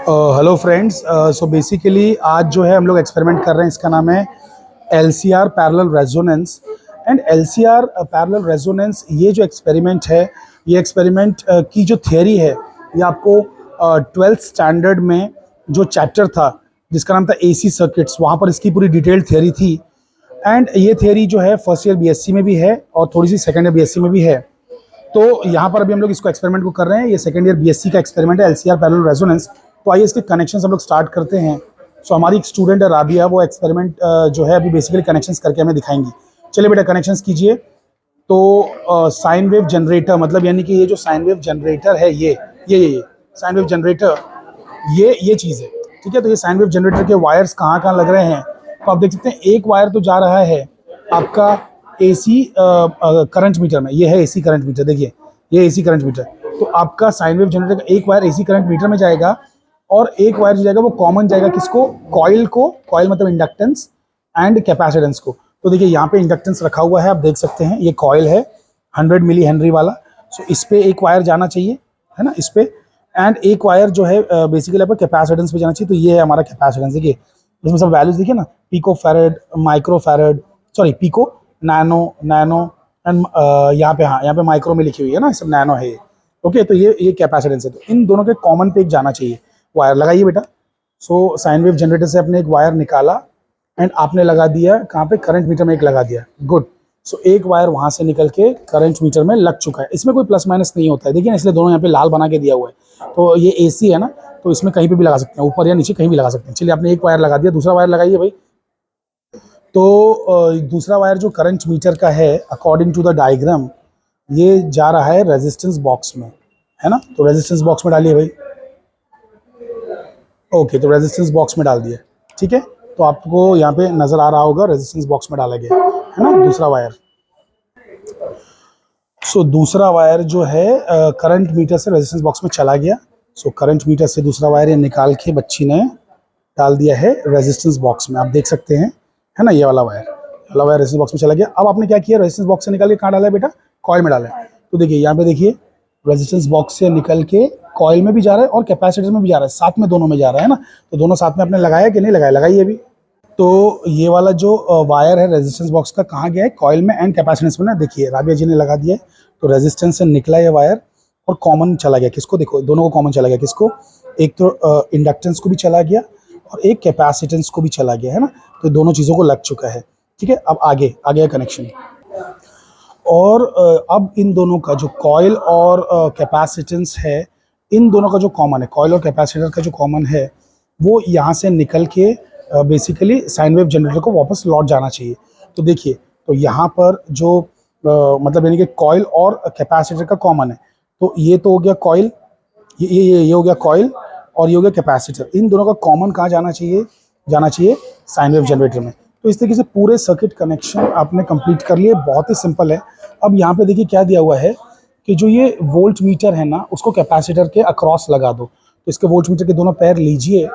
Hello friends. So basically आज जो है हम लोग एक्सपेरिमेंट कर रहे हैं, इसका नाम है LCR parallel resonance. And LCR parallel resonance, ये जो एक्सपेरिमेंट है, ये एक्सपेरिमेंट की जो थियरी है, ये आपको 12th स्टैंडर्ड में जो चैप्टर था जिसका नाम था AC सर्किट्स, वहाँ पर इसकी पूरी डिटेल्ड थियरी थी। एंड ये थियरी जो है फर्स्ट ईयर BSc में भी है और थोड़ी सी सेकेंड ईयर BSc में भी है। तो यहाँ पर अभी हम लोग इसको एक्सपेरिमेंट को कर रहे हैं। ये सेकंड ईयर BSc का एक्सपेरिमेंट है, LCR पैरेलल रेजोनेंस। तो आइए इसके कनेक्शंस हम लोग स्टार्ट करते हैं। सो हमारी एक स्टूडेंट है राबिया, वो एक्सपेरिमेंट जो है अभी बेसिकली कनेक्शंस करके हमें दिखाएंगी। चलिए बेटा कनेक्शंस कीजिए। तो साइन वेव जनरेटर, मतलब यानी कि ये जो साइन वेव जनरेटर है, ये साइन वेव जनरेटर, ये चीज़ है। ठीक है, तो ये साइन वेव जनरेटर के वायर्स कहाँ कहाँ लग रहे हैं, तो आप देख सकते हैं एक वायर तो जा रहा है आपका AC करंट मीटर में। ये है AC करंट मीटर, देखिए ये AC करंट मीटर। तो आपका साइन वेव जनरेटर का एक वायर AC करंट मीटर में जाएगा और एक वायर जो जाएगा वो कॉमन जाएगा किसको, कॉइल को। कॉइल मतलब इंडक्टेंस एंड कैपेसिटेंस को। तो देखिए यहाँ पे इंडक्टेंस रखा हुआ है, आप देख सकते हैं ये कॉइल है 100 मिली हेनरी वाला। सो इस पे एक वायर जाना चाहिए, है ना, इस पे। एंड एक वायर जो है बेसिकली आपको कैपेसिटेंस पे जाना चाहिए। तो ये है हमारा कैपेसिटेंस। देखिए इसमें सब वैल्यूज देखिए ना, pico farad, micro farad, sorry pico, nano and यहाँ पे, हाँ यहाँ पे माइक्रो में लिखी हुई है ना, सब नैनो है ये। ओके, तो ये कैपेसिटेंस है। तो इन दोनों के कॉमन पे एक जाना चाहिए वायर। लगाइए बेटा। सो साइन वेव जनरेटर से आपने एक वायर निकाला एंड आपने लगा दिया कहाँ पे, करंट मीटर में एक लगा दिया। गुड। सो एक वायर वहाँ से निकल के करंट मीटर में लग चुका है। इसमें कोई प्लस माइनस नहीं होता है, देखिए ना, इसलिए दोनों यहाँ पे लाल बना के दिया हुआ है। तो ये AC है ना, तो इसमें कहीं पे भी लगा सकते हैं, ऊपर या नीचे कहीं भी लगा सकते हैं। चलिए आपने एक वायर लगा दिया, दूसरा वायर लगाइए भाई। तो दूसरा वायर जो करंट मीटर का है, अकॉर्डिंग टू द डायग्राम, ये जा रहा है रेजिस्टेंस बॉक्स में, है ना। तो रेजिस्टेंस बॉक्स में डालिए भाई। ओके, तो रेजिस्टेंस बॉक्स में डाल दिया। ठीक है, तो आपको यहाँ पे नजर आ रहा होगा रेजिस्टेंस बॉक्स में डाला गया है ना दूसरा वायर। सो दूसरा वायर जो है करंट मीटर से रेजिस्टेंस बॉक्स में चला गया। सो करंट मीटर से दूसरा वायर ये निकाल के बच्ची ने डाल दिया है रेजिस्टेंस बॉक्स में, आप देख सकते हैं, है ना। ये वाला वायर रेजिस्टेंस बॉक्स में चला गया। अब आपने क्या किया, रेजिस्टेंस बॉक्स से निकाल के कहाँ डाला है बेटा, कॉइल में डाला है। तो देखिए यहाँ पे देखिए, रेजिस्टेंस बॉक्स से निकल के कॉइल में भी जा रहा है और कैपेसिटर में भी जा रहा है, साथ में दोनों में जा रहा है ना। तो दोनों साथ में आपने लगाया कि नहीं लगाया, लगाइए अभी। तो ये वाला जो वायर है रेजिस्टेंस बॉक्स का, कहाँ गया है, कॉइल में एंड कैपेसिटेंस में ना। देखिए राबिया जी ने लगा दिया है, तो रेजिस्टेंस से निकला ये वायर और कॉमन चला गया किसको, देखो दोनों को कॉमन चला गया किसको, एक तो इंडक्टेंस को भी चला गया और एक कैपेसिटेंस को भी चला गया, है ना। तो दोनों चीज़ों को लग चुका है। ठीक है, अब आगे आगे कनेक्शन। और अब इन दोनों का जो कॉइल और कैपेसिटेंस है, इन दोनों का जो कॉमन है, कॉइल और कैपेसिटर का जो कॉमन है, वो यहाँ से निकल के बेसिकली साइन वेव जनरेटर को वापस लौट जाना चाहिए। तो देखिए, तो यहाँ पर जो मतलब यानी कि कॉइल और कैपेसिटर का कॉमन है, तो ये तो हो गया कॉइल, ये हो गया कॉइल और ये हो गया कैपेसिटर। इन दोनों का कॉमन कहाँ जाना चाहिए, जाना चाहिए साइन वेव जनरेटर में। तो इस तरीके से पूरे सर्किट कनेक्शन आपने कंप्लीट कर लिए, बहुत ही सिंपल है। अब यहाँ पे देखिए क्या दिया हुआ है कि जो ये वोल्ट मीटर है ना, उसको कैपेसिटर के अक्रॉस लगा दो। तो इसके वोल्ट मीटर के दोनों पैर लीजिए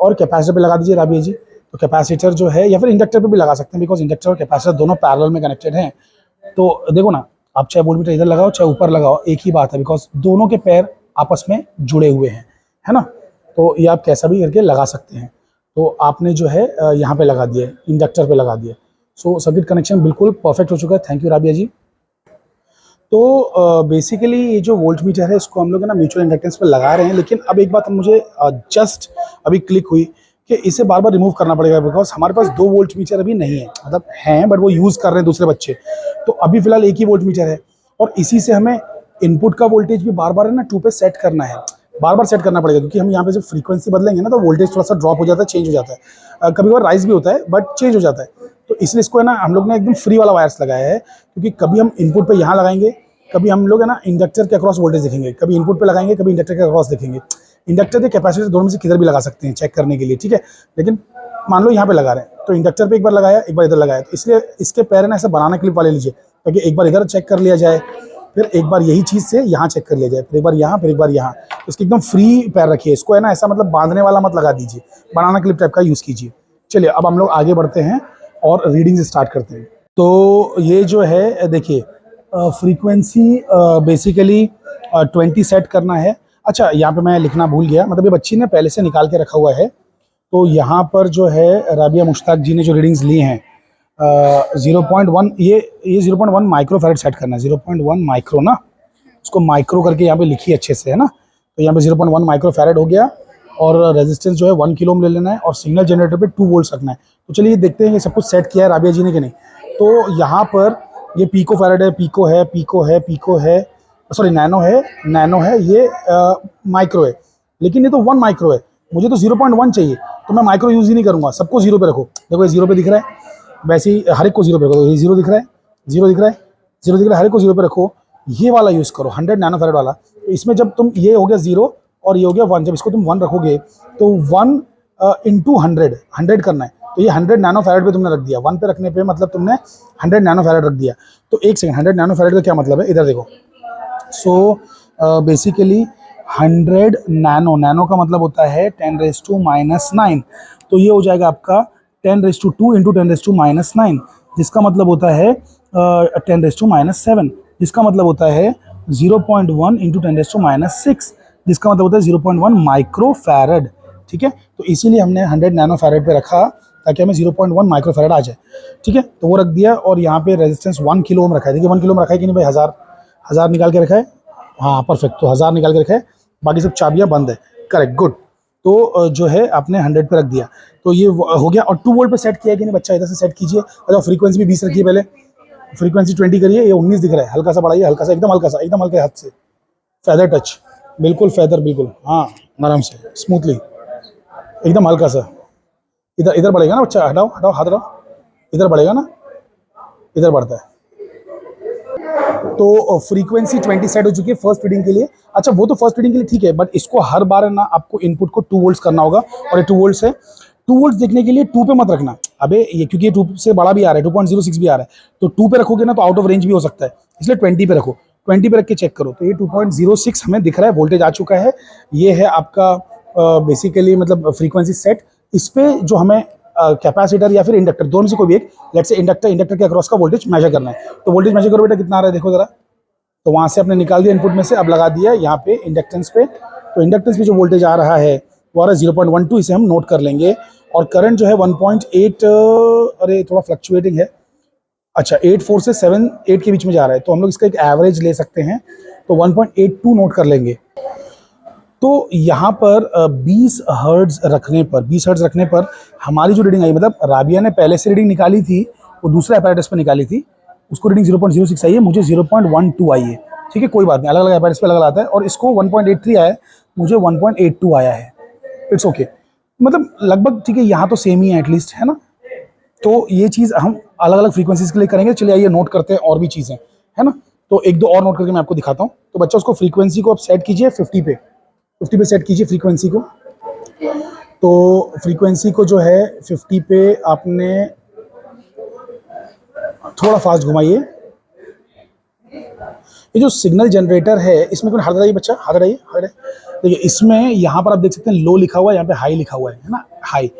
और कैपेसिटर पे लगा दीजिए राबिया जी। तो कैपेसिटर जो है, या फिर इंडक्टर पे भी लगा सकते हैं, बिकॉज इंडक्टर और कैपेसिटर दोनों पैरेलल में कनेक्टेड हैं। तो देखो ना, आप चाहे वोल्ट मीटर इधर लगाओ चाहे ऊपर लगाओ, एक ही बात है, बिकॉज दोनों के पैर आपस में जुड़े हुए हैं, है ना। तो ये आप कैसा भी करके लगा सकते हैं। तो आपने जो है यहाँ पे लगा दिया, इंडक्टर पे लगा दिया। सो सर्किट कनेक्शन बिल्कुल परफेक्ट हो चुका है। थैंक यू राबिया जी। तो बेसिकली ये जो वोल्ट मीटर है, इसको हम लोग है ना म्यूचुअल इंडक्टेंस पे लगा रहे हैं। लेकिन अब एक बात मुझे जस्ट अभी क्लिक हुई कि इसे बार बार रिमूव करना पड़ेगा, बिकॉज हमारे पास 2 वोल्ट मीटर अभी नहीं है, मतलब हैं बट वो यूज़ कर रहे हैं दूसरे बच्चे। तो अभी फिलहाल एक ही वोल्ट मीटर है और इसी से हमें इनपुट का वोल्टेज भी बार बार है ना 2 पे सेट करना है, बार बार सेट करना पड़ेगा, क्योंकि हम यहाँ पे जब फ्रीक्वेंसी बदलेंगे ना, तो वोल्टेज थोड़ा सा ड्रॉप हो जाता है, चेंज हो जाता है, कभी बार राइज भी होता है बट चेंज हो जाता है। तो इसलिए इसको है ना हम लोग ने एकदम फ्री वाला वायर्स लगाया है, क्योंकि कभी हम इनपुट पे यहाँ लगाएंगे, कभी हम लोग है ना इंडक्टर के अक्रॉस वोल्टेज देखेंगे, कभी इनपुट पे लगाएंगे, कभी इंडक्टर के अक्रॉस देखेंगे। इंडक्टर के कैपेसिटर दोनों में से किधर भी लगा सकते हैं चेक करने के लिए, ठीक है। लेकिन मान लो यहाँ पे लगा रहे हैं, तो इंडक्टर पे एक बार लगाया, एक बार इधर लगाया, तो इसलिए इसके पैर है ना ऐसे बनाना क्लिप वाले लीजिए, ताकि एक बार इधर चेक कर लिया जाए, फिर एक बार यही चीज़ से यहाँ चेक कर लिया जाए, फिर एक बार यहाँ, फिर एक बार यहाँ। इसकी एकदम फ्री पैर रखिए, इसको है ना ऐसा मतलब बांधने वाला मत लगा दीजिए, बनाना क्लिप टाइप का यूज़ कीजिए। चलिए अब हम लोग आगे बढ़ते हैं और रीडिंग स्टार्ट करते हैं। तो ये जो है देखिए, फ्रीक्वेंसी बेसिकली 20 सेट करना है। अच्छा, यहाँ पे मैं लिखना भूल गया, मतलब ये बच्ची ने पहले से निकाल के रखा हुआ है। तो यहाँ पर जो है राबिया मुश्ताक जी ने जो रीडिंग्स ली हैं 0.1, ये 0.1 माइक्रो फैरेड सेट करना है, 0.1 माइक्रो ना, उसको माइक्रो करके यहाँ पे लिखिए अच्छे से, है ना। तो यहाँ पे 0.1 माइक्रो फैरेड हो गया, और रेजिस्टेंस जो है 1 किलो ओम ले लेना है, और सिग्नल जनरेटर पे 2 वोल्ट रखना है। तो चलिए देखते हैं ये सब कुछ सेट किया है राबिया जी ने कि नहीं। तो यहाँ पर ये पिको फैरेड है, पिको है, पिको है, पिको है, सॉरी नैनो है, नैनो है, ये माइक्रो है, लेकिन ये तो 1 माइक्रो है, मुझे तो 0.1 चाहिए, तो मैं माइक्रो यूज़ ही नहीं करूँगा, सबको 0 पे रखो। देखो ये 0 पे दिख रहा है, वैसे ही हर एक को 0 पे रखो, ये 0 दिख रहा है, 0 दिख रहा है, 0 दिख रहा है, हर एक को 0 पे रखो। ये वाला यूज़ करो 100 नैनो फैरेड वाला। तो इसमें जब तुम, ये हो गया 0 और ये हो गया 1, जब इसको तुम 1 रखोगे तो 1 इंटू 100 करना है। तो ये 100 नैनो फैरेड पे तुमने रख दिया, 1 पे रखने पे मतलब तुमने 100 नैनो फैरेड रख दिया। तो एक सेकंड, 100 नैनो फैरेड का क्या मतलब है, इधर देखो। सो बेसिकली 100 नैनो, नैनो का मतलब होता है 10⁻⁻⁹। तो ये हो जाएगा आपका 10⁻² इंटू 10⁻⁻⁹, जिसका मतलब होता है 10⁻⁻⁷, जिसका मतलब होता है 0.1 इंटू 10⁻⁻�6, जिसका मतलब होता है 0.1 माइक्रो फैरेड। ठीक है, तो इसीलिए हमने 100 नैनो फैरेड पे रखा ताकि हमें 0.1 माइक्रो फैरेड आ जाए। ठीक है, तो वो रख दिया, और यहाँ पे रेजिस्टेंस 1 किलो ओम रखा है। देखिए 1 किलो ओम रखा है कि नहीं भाई, हज़ार निकाल के रखा है, हाँ परफेक्ट, तो 1000 निकाल के रखा है, बाकी सब चाबियाँ बंद है, करेक्ट, गुड। तो जो है आपने 100 पे रख दिया, तो ये हो गया। और 2 वोल्ट पे सेट किया है कि नहीं बच्चा, इधर से सेट कीजिए। अच्छा, फ्रीक्वेंसी भी 20 रखिए, पहले फ्रीक्वेंसी 20 करिए, ये 19 दिख रहा है, हल्का सा बढ़ाइए, हल्का सा, एकदम हल्का सा, एकदम हल्के हाथ से, फेदर टच, बिल्कुल फेदर, बिल्कुल, हाँ आराम से, स्मूथली, एकदम हल्का सा। इधर इधर बढ़ेगा ना बच्चा, हटाओ हटाओ हाथ हटाओ, इधर बढ़ेगा ना, इधर बढ़ता है। तो फ्रीक्वेंसी 20 सेट हो चुकी है फर्स्ट रीडिंग के लिए। अच्छा, वो तो फर्स्ट रीडिंग के लिए ठीक है, बट इसको हर बार ना आपको इनपुट को 2 वोल्ट्स करना होगा, और ये 2 वोल्ट्स है। 2 वोल्ट्स देखने के लिए 2 पे मत रखना, अबे ये क्योंकि ये 2 से बड़ा भी आ रहा है, 2.06 भी आ रहा है, तो 2 पे रखोगे ना तो आउट ऑफ रेंज भी हो सकता है, इसलिए 20 पे रखो। 20 पे रख के चेक करो, तो ये 2.06 हमें दिख रहा है, वोल्टेज आ चुका है। ये है आपका बेसिकली मतलब फ्रीक्वेंसी सेट। इस पे जो हमें कैपेसिटर या फिर इंडक्टर, दोनों से कोई भी एक, लेट्स से इंडक्टर के अक्रॉस का वोल्टेज मेजर करना है। तो वोल्टेज मेजर करो बेटा, कितना आ रहा है देखो जरा। तो वहाँ से आपने निकाल दिया इनपुट में से, अब लगा दिया यहाँ पे इंडक्टेंस पे। तो इंडक्टेंस पे जो वोल्टेज आ रहा है वो आ रहा है 0.12, इसे हम नोट कर लेंगे। और करंट जो है 1.8, अरे थोड़ा फ्लक्चुएटिंग है, अच्छा 8.4 से 7.8 के बीच में जा रहा है, तो हम लोग इसका एक एवरेज ले सकते हैं, तो 1.82 नोट कर लेंगे। तो यहाँ पर 20 हर्ट्ज रखने पर हमारी जो रीडिंग आई, मतलब राबिया ने पहले से रीडिंग निकाली थी, वो दूसरे अपैरेटस पर निकाली थी, उसको रीडिंग 0.06 आई है, मुझे 0.12 आई है। ठीक है, कोई बात नहीं, अलग अलग अपैरेटस पे अलग आता है, और इसको 1.83 आया है, मुझे 1.82 आया है, इट्स ओके, मतलब लगभग ठीक है, यहाँ तो सेम ही है एटलीस्ट, है ना। तो ये चीज़ हम अलग अलग फ्रीक्वेंसीज के लिए करेंगे। चलिए आइए नोट करते हैं और भी चीज़ें, है ना। तो एक दो और नोट करके मैं आपको दिखाता हूँ। तो बच्चा उसको फ्रीक्वेंसी को आप सेट कीजिए 50 पे सेट कीजिए फ्रीक्वेंसी को। तो फ्रीक्वेंसी को जो है 50 पे आपने थोड़ा फास्ट घुमाइए। ये जो सिग्नल जनरेटर है इसमें कौन, हाथ हटाइए बच्चा, हाथ हटाइए, हाथ हटाइए। देखिए इसमें यहाँ पर आप देख सकते हैं लो लिखा हुआ है, यहाँ पे हाई लिखा हुआ है ना, हाई।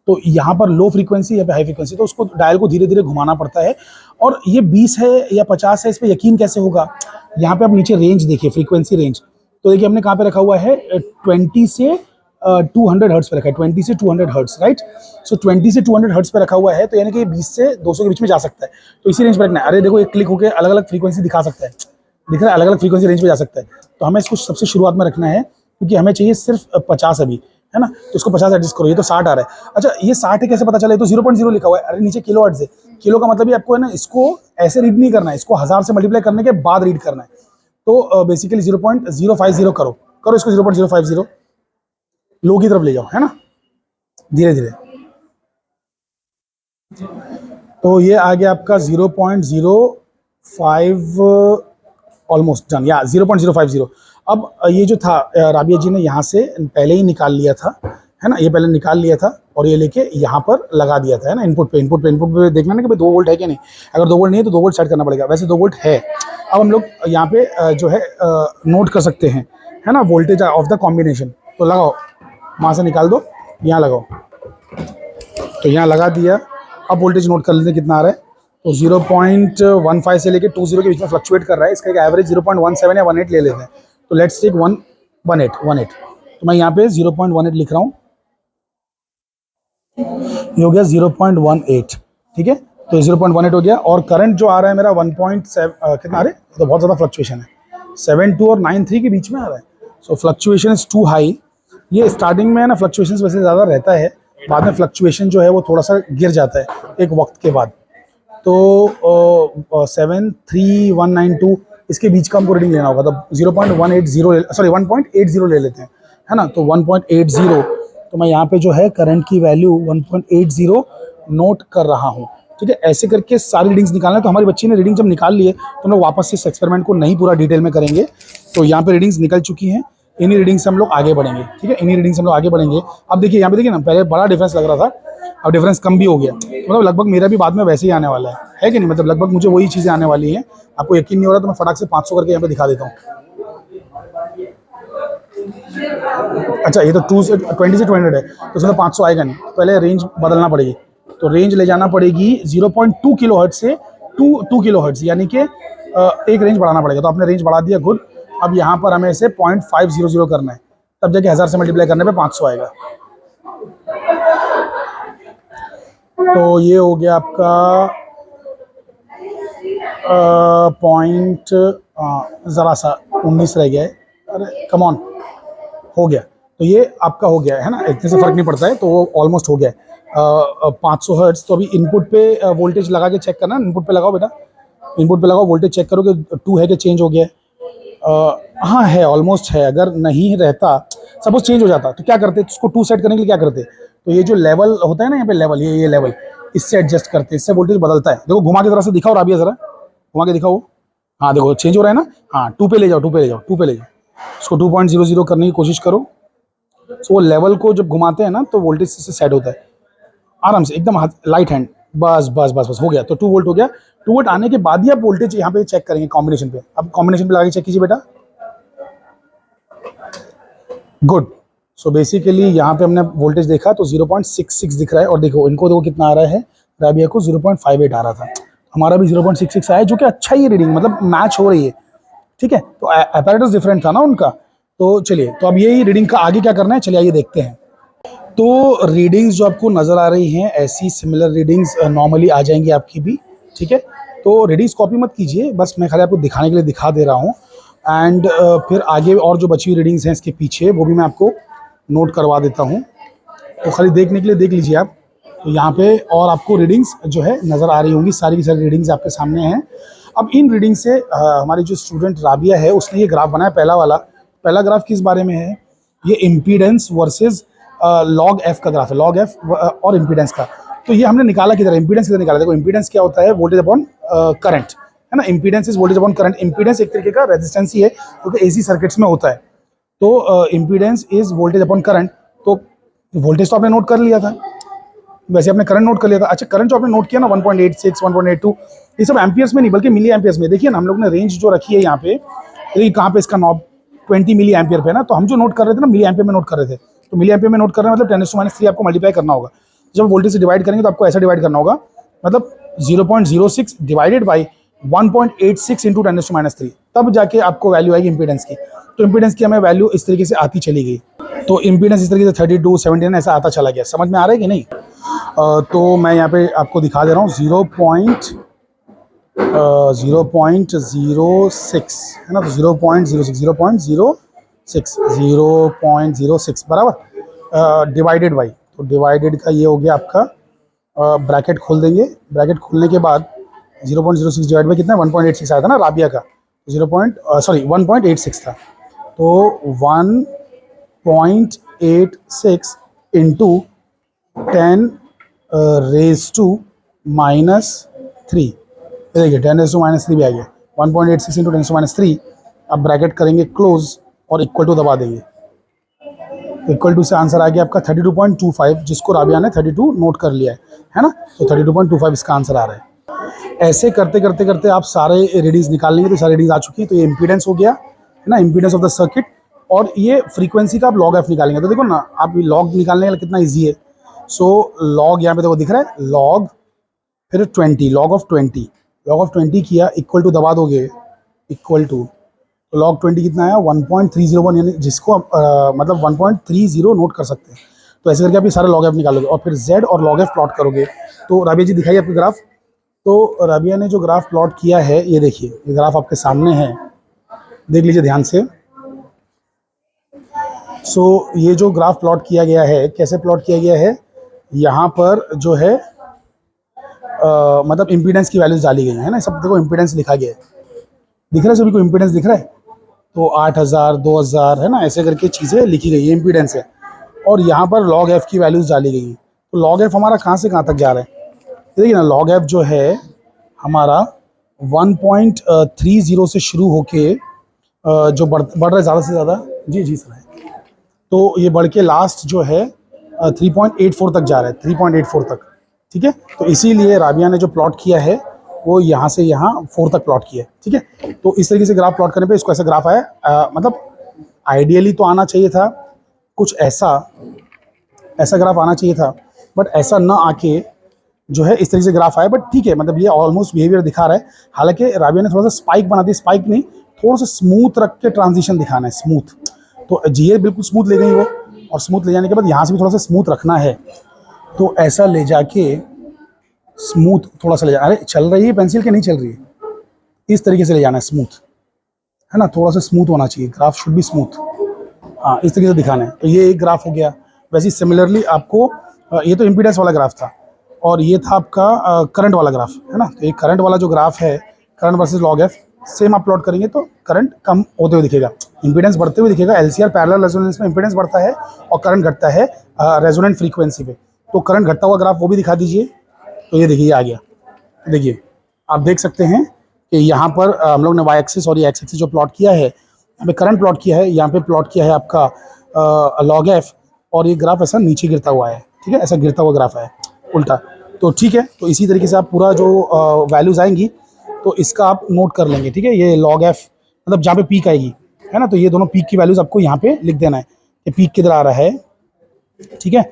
तो यहाँ पर लो फ्रीक्वेंसी, यहाँ पे हाई फ्रीक्वेंसी, तो उसको डायल को धीरे धीरे घुमाना पड़ता है। और ये 20 है या 50 है, इस पर यकीन कैसे होगा। यहाँ पे आप नीचे रेंज देखिए, फ्रीक्वेंसी रेंज, तो देखिए हमने कहाँ पे रखा हुआ है, 20 से 200 हर्ट्स पे रखा है, 20 से 200 हर्ट्स, राइट। सो 20 से 200 हर्ट्स पे रखा हुआ है, तो यानी कि 20 से 200 के बीच में जा सकता है, तो इसी रेंज पे रखना है। अरे देखो एक क्लिक होकर अलग अलग फ्रीक्वेंसी दिखा सकता है, दिख रहा है, अलग अलग फ्रीक्वेंसी रेंज पे जा सकता है। तो हमें इसको सबसे शुरुआत में रखना है, क्योंकि हमें चाहिए सिर्फ 50 अभी, है ना। तो इसको 50 एडजस्ट करो, ये तो 60 आ रहा है। अच्छा ये 60 है कैसे पता चला, ये तो 0.0 लिखा हुआ है, अरे नीचे किलो हर्ट्ज है, किलो का मतलब ही आपको है ना, इसको ऐसे रीड नहीं करना है, इसको 1000 से मल्टीप्लाई करने के बाद रीड करना है। तो बेसिकली 0.050 करो इसको 0.050 लो की तरफ ले जाओ, है ना, धीरे धीरे। तो ये आ गया आपका 0.05, ऑलमोस्ट डन, या 0.050। अब ये जो था राबिया जी ने यहाँ से पहले ही निकाल लिया था, है ना, ये पहले निकाल लिया था और ये लेके यहाँ पर लगा दिया था, है ना, इनपुट पे देखना ना कि भाई 2 वोल्ट है कि नहीं। अगर 2 वोल्ट नहीं है तो 2 वोल्ट सेट करना पड़ेगा, वैसे 2 वोल्ट है। अब हम लोग यहाँ पे जो है नोट कर सकते हैं, है ना, वोल्टेज ऑफ द कॉम्बिनेशन। तो लगाओ, वहाँ से निकाल दो, यहाँ लगाओ, तो यहाँ लगा दिया। अब वोल्टेज नोट कर लेते हैं कितना आ रहा है। तो 0.15 से लेके 20 के बीच में फ्लक्चुएट कर रहा है, इसका एक एवरेज 0.17 या 18 ले लेते हैं। तो लेट्स टेक 1 18 तो मैं यहाँ पे 0.18 लिख रहा हूँ, ये हो गया 0.18। ठीक है, तो 0.18 हो गया। और करंट जो आ रहा है मेरा 1.7 कितना आ रहा है, तो बहुत ज़्यादा फ्लक्चुएशन है, 7.2 और 9.3 के बीच में आ रहा है। सो फ्लक्चुएशन इज़ टू हाई। ये स्टार्टिंग में है ना फ्लक्चुएशन वैसे ज़्यादा रहता है, बाद में फ्लक्चुएशन जो है वो थोड़ा सा गिर जाता है एक वक्त के बाद। तो 73192 इसके बीच का हमको रीडिंग लेना होगा, तो 0.180 सॉरी 1.80 ले लेते हैं, है ना। तो 1.80, तो मैं यहाँ पे जो है करंट की वैल्यू 1.80 नोट कर रहा हूँ। ठीक है, ऐसे करके सारी रीडिंग्स निकालना है। तो हमारी बच्ची ने रीडिंग जब निकाल लिए तो हम लोग वापस से इस एक्सपेरिमेंट को नहीं पूरा डिटेल में करेंगे। तो यहाँ पे रीडिंग्स निकल चुकी हैं, इन्हीं रीडिंग से हम लोग आगे बढ़ेंगे। ठीक है, इन्हीं रीडिंग से हम लोग आगे बढ़ेंगे। अब देखिए यहाँ पे, देखिए ना, पहले बड़ा डिफरेंस लग रहा था, अब डिफरेंस कम भी हो गया। तो मतलब लगभग मेरा भी बाद में वैसे ही आने वाला है कि नहीं, मतलब लगभग मुझे वही चीज़ें आने वाली हैं। आपको यकीन नहीं हो रहा तो मैं फटाक से 500 करके यहाँ पे दिखा देता हूँ। अच्छा, ये तो 2 से 20 से 200 है, तो उसमें 500 आएगा नहीं, पहले रेंज बदलना पड़ेगी। तो रेंज ले जाना पड़ेगी 0.2 किलोहर्ट्ज़ से 2 किलोहर्ट्ज़, यानी कि एक रेंज बढ़ाना पड़ेगा। तो आपने रेंज बढ़ा दिया, गुड। अब यहाँ पर हमें इसे 0.500 करना है, तब जाके 1000 से मल्टीप्लाई करने पे 500 आएगा। तो ये हो गया आपका पॉइंट, ज़रा सा 19 रह गया है, अरे कम ऑन, हो गया। तो ये आपका हो गया है ना, इतने से फ़र्क नहीं पड़ता है, तो वो ऑलमोस्ट हो गया है 500 हर्ट्ज़। तो अभी इनपुट पे वोल्टेज लगा के चेक करना, इनपुट पे लगाओ बेटा, इनपुट पे लगाओ, वोल्टेज चेक करो कि 2 है कि चेंज हो गया है। हाँ है, ऑलमोस्ट है। अगर नहीं रहता, सपोज चेंज हो जाता, तो क्या करते, उसको 2 सेट करने के लिए क्या करते, तो ये जो लेवल होता है ना यहाँ पे लेवल, ये लेवल, इससे एडजस्ट करते, इससे वोल्टेज बदलता है। देखो घुमा के तरह से दिखाओ राबिया, जरा घुमा के दिखाओ। हाँ देखो चेंज हो रहा है ना, हाँ 2 पे ले जाओ, 2 पे ले जाओ, 2 पे ले जाओ, उसको 2.00 करने की कोशिश करो। सो वो लेवल को जब घुमाते हैं ना तो वोल्टेज से सेट होता है आराम से, एकदम लाइट हैंड, बस बस बस बस हो गया। तो 2 वोल्ट हो गया। 2 वोल्ट आने के बाद ही आप वोल्टेज यहाँ पे चेक करेंगे कॉम्बिनेशन पे। अब कॉम्बिनेशन पे लगा के चेक कीजिए बेटा, गुड। सो बेसिकली यहाँ पे हमने वोल्टेज देखा तो 0.66 दिख रहा है, और देखो इनको देखो कितना आ रहा है, राबिया को 0.58 आ रहा था, हमारा भी 0.66 आया, जो कि अच्छा ही रीडिंग, मतलब मैच हो रही है। ठीक है, तो अपैरेटस डिफरेंट था ना उनका। तो चलिए, तो अब यही रीडिंग का आगे क्या करना है, चलिए आइए देखते हैं। तो रीडिंग्स जो आपको नज़र आ रही हैं, ऐसी सिमिलर रीडिंग्स नॉर्मली आ जाएंगी आपकी भी। ठीक है, तो रीडिंग्स कॉपी मत कीजिए, बस मैं खाली आपको दिखाने के लिए दिखा दे रहा हूँ। एंड फिर आगे और जो बची हुई रीडिंग्स हैं इसके पीछे, वो भी मैं आपको नोट करवा देता हूँ। तो खाली देखने के लिए देख लीजिए आप। तो यहाँ पे और आपको रीडिंग्स जो है नज़र आ रही होंगी, सारी की सारी रीडिंग्स आपके सामने हैं। अब इन रीडिंग से हमारी जो स्टूडेंट राबिया है, उसने ये ग्राफ बनाया, पहला वाला। पहला ग्राफ किस बारे में है, ये इम्पीडेंस वर्सेस लॉग एफ का ग्राफ है, लॉग एफ और इम्पीडेंस का। तो ये हमने निकाला किधर, इम्पीडेंस किधर निकाला, देखो इम्पीडेंस क्या होता है, वोल्टेज अपॉन करंट, है ना। Impedance is voltage upon current. Impedance एक तरीके का रेजिस्टेंस ही है, क्योंकि एसी सर्किट्स में होता है। तो impedance is voltage upon current. तो वोल्टेज तो आपने नोट कर लिया था, वैसे आपने करंट नोट कर लिया था। अच्छा, करंट जो आपने नोट किया ना 1.86 1.82, ये सब एम्पियर्स में नहीं बल्कि मिली एम्पियर्स में। देखिए ना, हम लोग ने रेंज जो रखी है यहाँ पे, देखिए कहाँ पे इसका नॉब 20 मिली एम्पियर पे ना, तो हम जो नोट कर रहे थे ना मिली एम्पियर में नोट कर रहे थे। तो मिली एम्पियर में नोट कर रहे हैं, मतलब 10⁻³ आपको मल्टीप्लाई करना होगा। जब वोल्टेज से डिवाइड करेंगे तो आपको ऐसा डिवाइड करना होगा, मतलब 0.06 डिवाइडेड बाई 1.86 इंटू 10⁻³, तब जाके आपको वैल्यू आएगी इम्पीडेंस की। तो इम्पीडेंस की हमें वैल्यू इस तरीके से आती चली गई। तो इम्पीडेंस इस तरीके से 32, 79 ऐसा आता चला गया। समझ में आ रहा है कि नहीं? तो मैं यहाँ पे आपको दिखा दे रहा हूँ, 0.06 है ना, तो 0.06 बराबर डिवाइडेड बाई, तो डिवाइडेड का ये हो गया आपका, ब्रैकेट खोल देंगे। ब्रैकेट खोलने के बाद 0.06 डिवाइड बाई कितना, 1.86 आया था ना राबिया का, 1.86 था। तो 1.86 इंटू 10⁻³ देखिए 10⁻³ भी आ गया। 1.86 इंटू 10⁻³, अब ब्रैकेट करेंगे क्लोज और इक्वल टू दबा देंगे। इक्वल टू से आंसर आ गया आपका 32.25, जिसको राबिया ने 32 नोट कर लिया है ना। तो 32.25 इसका आंसर आ रहा है। ऐसे करते करते करते आप सारे रीडिंग्स निकाल लेंगे, तो सारी रीडिंग्स आ चुकी है। तो ये इम्पीडेंस हो गया है ना, इम्पीडेंस ऑफ द सर्किट। और ये फ्रीक्वेंसी का आप लॉग एफ निकालेंगे, तो देखो ना, आप लॉग निकालने के लिए कितना ईजी है। सो लॉग यहाँ पे देखो दिख रहा है, लॉग फिर 20, लॉग ऑफ 20 किया, इक्वल टू दबा दोगे, इक्वल टू तो log 20 कितना आया 1.301, यानी जिसको मतलब 1.30 नोट कर सकते हैं। तो ऐसे करके आप ये सारे log f निकालोगे और फिर z और log f प्लॉट करोगे। तो राबिया जी दिखाइए आपके ग्राफ। तो राबिया ने जो ग्राफ प्लॉट किया है ये देखिए, ये ग्राफ आपके सामने है, देख लीजिए ध्यान से। सो ये जो ग्राफ प्लॉट किया गया है, कैसे प्लॉट किया गया है, यहाँ पर जो है मतलब इम्पीडेंस की वैल्यूज डाली गई है ना, सब देखो इम्पीडेंस लिखा गया है, दिख रहा है सभी को इम्पीडेंस दिख रहा है। तो 8000 2000 है ना, ऐसे करके चीज़ें लिखी गई है, इम्पीडेंस है। और यहाँ पर log f की वैल्यूज डाली गई हैं। तो log f हमारा कहाँ से कहाँ तक जा रहा है, देखिए ना, log f जो है हमारा 1.30 से शुरू होके जो बढ़ रहा है ज़्यादा से ज़्यादा, जी जी सर, तो ये बढ़ के लास्ट जो है 3.84 तक जा रहा है, 3.84 तक, ठीक है। तो इसीलिए राबिया ने जो प्लॉट किया है वो यहाँ से यहाँ 4 तक प्लॉट किया है, ठीक है। तो इस तरीके से ग्राफ प्लॉट करने पे इसको ऐसा ग्राफ आया। मतलब आइडियली तो आना चाहिए था कुछ ऐसा, ऐसा ग्राफ आना चाहिए था, बट ऐसा ना आके जो है इस तरीके से ग्राफ आया। बट ठीक है, मतलब ये ऑलमोस्ट बिहेवियर दिखा रहा है। हालांकि राबिया ने थोड़ा सा स्पाइक बना दी, स्पाइक नहीं, थोड़ा सा स्मूथ रख के ट्रांजिशन दिखाना है, स्मूथ। तो जी बिल्कुल स्मूथ ले गई वो, और स्मूथ ले जाने के बाद यहाँ से भी थोड़ा सा स्मूथ रखना है। तो ऐसा ले जाके स्मूथ थोड़ा सा ले जाना, अरे चल रही है पेंसिल के नहीं चल रही है, इस तरीके से ले जाना है स्मूथ, है ना, थोड़ा सा स्मूथ होना चाहिए, ग्राफ शुड बी स्मूथ। हाँ, इस तरीके से दिखाना है। तो ये एक ग्राफ हो गया। वैसे ही सिमिलरली आपको ये तो इम्पीडेंस वाला ग्राफ था, और ये था आपका करंट वाला ग्राफ, है ना। तो ये करंट वाला जो ग्राफ है, current versus log f, same आप प्लॉट करेंगे तो करंट कम होते हुए दिखेगा, इम्पीडेंस बढ़ते हुए दिखेगा। LCR पैरेलल रेजोनेंस में इम्पीडेंस बढ़ता है और करंट घटता है रेजोनेंट फ्रीक्वेंसी पे। तो करंट घटता हुआ ग्राफ वो भी दिखा दीजिए। तो ये देखिए, ये आ गया, देखिए आप देख सकते हैं कि यहाँ पर हम लोग ने y एक्सिस और ये x एक्सिस जो प्लॉट किया है, यहाँ पे करंट प्लॉट किया है, यहाँ पे प्लॉट किया है आपका log f, और ये ग्राफ ऐसा नीचे गिरता हुआ है, ठीक है, ऐसा गिरता हुआ ग्राफ है उल्टा। तो ठीक है, तो इसी तरीके से आप पूरा जो वैल्यूज़ आएंगी तो इसका आप नोट कर लेंगे, ठीक है। ये log f मतलब जहाँ पे पीक आएगी, है ना, तो ये दोनों पीक की वैल्यूज़ आपको यहाँ पे लिख देना है कि पीक किधर आ रहा है, ठीक है,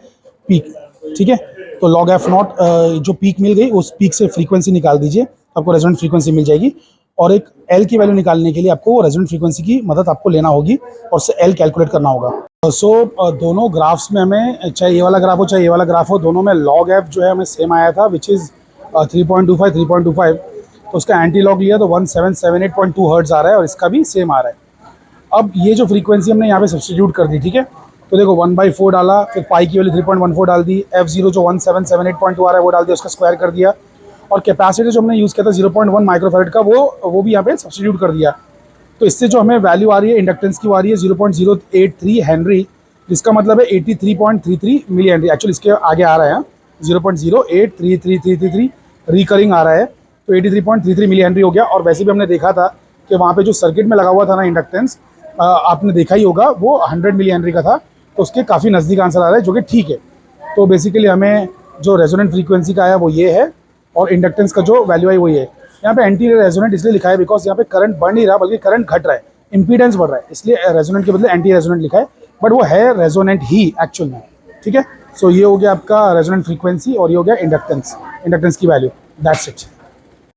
पीक, ठीक है। तो log f नॉट जो पीक मिल गई, उस पीक से फ्रीक्वेंसी निकाल दीजिए, आपको रेजोनेंट फ्रीक्वेंसी मिल जाएगी। और एक L की वैल्यू निकालने के लिए आपको रेजोनेंट फ्रीक्वेंसी की मदद आपको लेना होगी और उससे L कैलकुलेट करना होगा। सो दोनों ग्राफ्स में हमें, चाहे ये वाला ग्राफ हो चाहे ये वाला ग्राफ हो, दोनों में log f जो है हमें सेम आया था, विच इज़ 3.25। तो उसका एंटी लॉग लिया तो 1778.2 हर्ट्ज आ रहा है, और इसका भी सेम आ रहा है। अब ये जो फ्रीक्वेंसी हमने यहाँ पे सब्स्टिट्यूट कर दी, ठीक है। तो देखो 1/4 डाला, फिर पाई की वैल्यू 3.14 डाल दी, f0 जो 1778.2 आ रहा है वो डाल दिया, उसका स्क्वायर कर दिया, और कैपेसिटर जो हमने यूज़ किया था 0.1 माइक्रोफैरड का, वो भी यहाँ पे सब्स्टिट्यूट कर दिया। तो इससे जो हमें वैल्यू आ रही है इंडक्टेंस की, वो आ रही है 0.083 हेनरी, जिसका मतलब है 83.33 मिली हेनरी। एक्चुअली इसके आगे आ रहा है 0.0833333 रिकरिंग आ रहा है, तो 83.33 मिली हेनरी हो गया। और वैसे भी हमने देखा था कि वहाँ पे जो सर्किट में लगा हुआ था ना इंडक्टेंस, आपने देखा ही होगा, वो 100 मिली हेनरी का था, तो उसके काफ़ी नज़दीक आंसर आ रहा है, जो कि ठीक है। तो बेसिकली हमें जो रेजोनेंट फ्रीक्वेंसी का आया वो ये है, और इंडक्टेंस का जो वैल्यू आई वो ये है। यहाँ पे एंटी रेजोनेंट इसलिए लिखा है बिकॉज यहाँ पे करंट बढ़ नहीं रहा बल्कि करंट घट रहा है, इंपीडेंस बढ़ रहा है, इसलिए रेजोनेंट के बदले एंटी रेजोनेंट लिखा है, बट वो है रेजोनेंट ही एक्चुअल में, ठीक है। सो ये हो गया आपका रेजोनेंट फ्रीक्वेंसी, और ये हो गया इंडक्टेंस की वैल्यू। That's it.